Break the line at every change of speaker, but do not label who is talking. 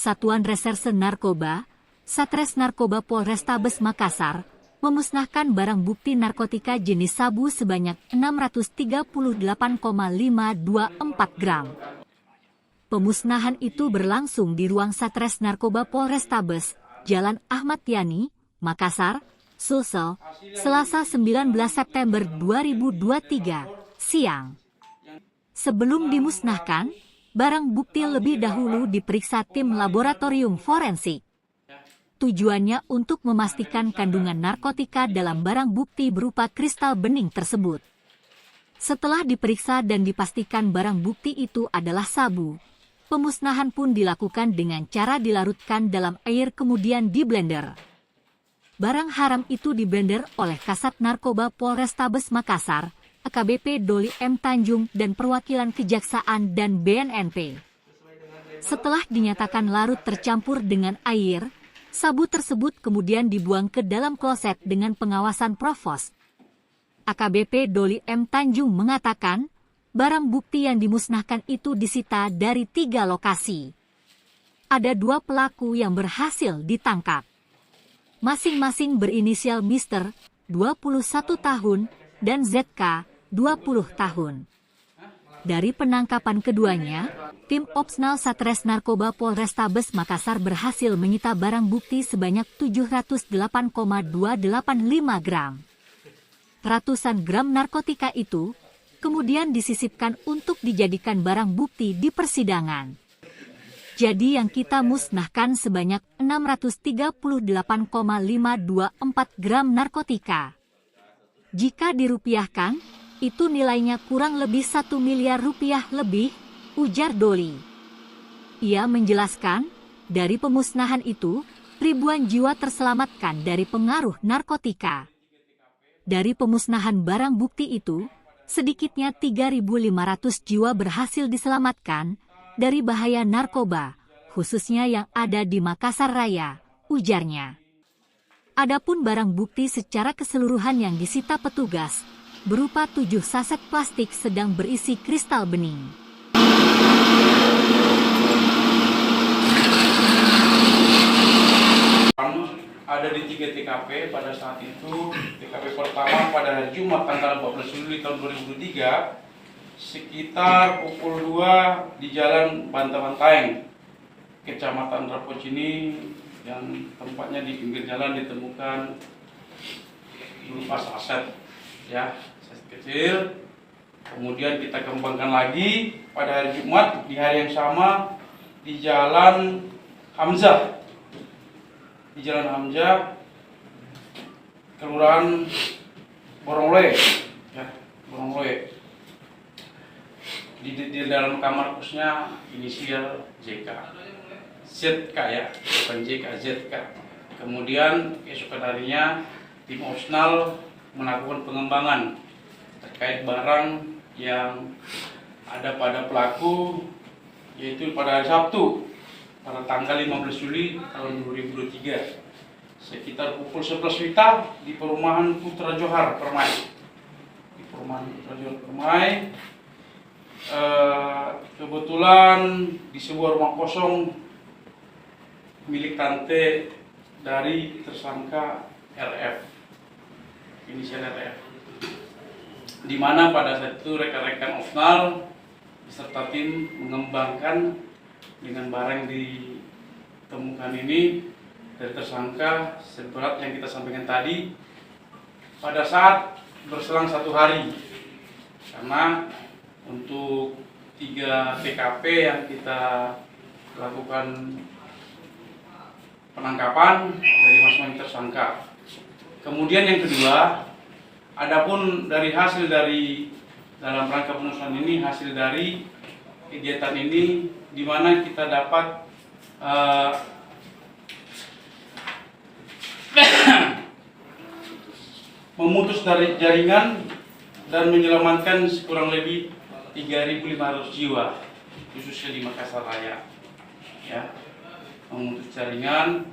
Satuan Reserse Narkoba, Satres Narkoba Polrestabes Makassar, memusnahkan barang bukti narkotika jenis sabu sebanyak 638,524 gram. Pemusnahan itu berlangsung di ruang Satres Narkoba Polrestabes, Jalan Ahmad Yani, Makassar, Sulsel, Selasa 19 September 2023, siang. Sebelum dimusnahkan, barang bukti lebih dahulu diperiksa tim laboratorium forensik. Tujuannya untuk memastikan kandungan narkotika dalam barang bukti berupa kristal bening tersebut. Setelah diperiksa dan dipastikan barang bukti itu adalah sabu, pemusnahan pun dilakukan dengan cara dilarutkan dalam air kemudian diblender. Barang haram itu diblender oleh Kasat Narkoba Polrestabes Makassar, AKBP Doli M. Tanjung dan perwakilan Kejaksaan dan BNNP. Setelah dinyatakan larut tercampur dengan air, sabu tersebut kemudian dibuang ke dalam kloset dengan pengawasan provos. AKBP Doli M. Tanjung mengatakan, barang bukti yang dimusnahkan itu disita dari 3 lokasi. Ada 2 pelaku yang berhasil ditangkap. Masing-masing berinisial Mr. 21 tahun dan ZK 20 tahun. Dari penangkapan keduanya, tim Opsnal Satres Narkoba Polrestabes Makassar berhasil menyita barang bukti sebanyak 708,285 gram. Ratusan gram narkotika itu kemudian disisipkan untuk dijadikan barang bukti di persidangan. Jadi yang kita musnahkan sebanyak 638,524 gram narkotika. Jika dirupiahkan, itu nilainya kurang lebih 1 miliar rupiah lebih, ujar Doli. Ia menjelaskan, dari pemusnahan itu, ribuan jiwa terselamatkan dari pengaruh narkotika. Dari pemusnahan barang bukti itu, sedikitnya 3.500 jiwa berhasil diselamatkan dari bahaya narkoba, khususnya yang ada di Makassar Raya, ujarnya. Adapun barang bukti secara keseluruhan yang disita petugas, berupa 7 saset plastik sedang berisi kristal bening.
Ada di 3 TKP pada saat itu. TKP pertama pada hari Jumat tanggal 14 Juli tahun 2003 sekitar pukul 2 di Jalan Bantaeng, Kecamatan Rapocini, yang tempatnya di pinggir jalan ditemukan berupa saset, ya, saset kecil. Kemudian kita kembangkan lagi pada hari Jumat di hari yang sama di Jalan Hamzah. Di Jalan Hamzah, Kelurahan Borongloe, ya, Borongloe. Di dalam kamar kosnya inisial ZK, ya, bukan JK, ZK. Kemudian keesokan harinya tim Opsnal melakukan pengembangan terkait barang yang ada pada pelaku, yaitu pada hari Sabtu pada tanggal 15 Juli tahun 2023 sekitar pukul 11 WITA di perumahan Putra Johar Permai. Di perumahan Putra Johar Permai, kebetulan di sebuah rumah kosong milik tante dari tersangka RF, inisial RF, di mana pada saat itu rekan-rekan Opsnal beserta tim mengembangkan dengan barang ditemukan ini dari tersangka seberat yang kita sampaikan tadi pada saat berselang 1 hari, karena untuk 3 TKP yang kita lakukan penangkapan dari masing-masing tersangka. Kemudian yang kedua, adapun dari hasil dari dalam rangka pemusnahan ini, hasil dari kegiatan ini di mana kita dapat memutus dari jaringan dan menyelamatkan kurang lebih 3.500 jiwa, khususnya di Makassar Raya, ya, memutus jaringan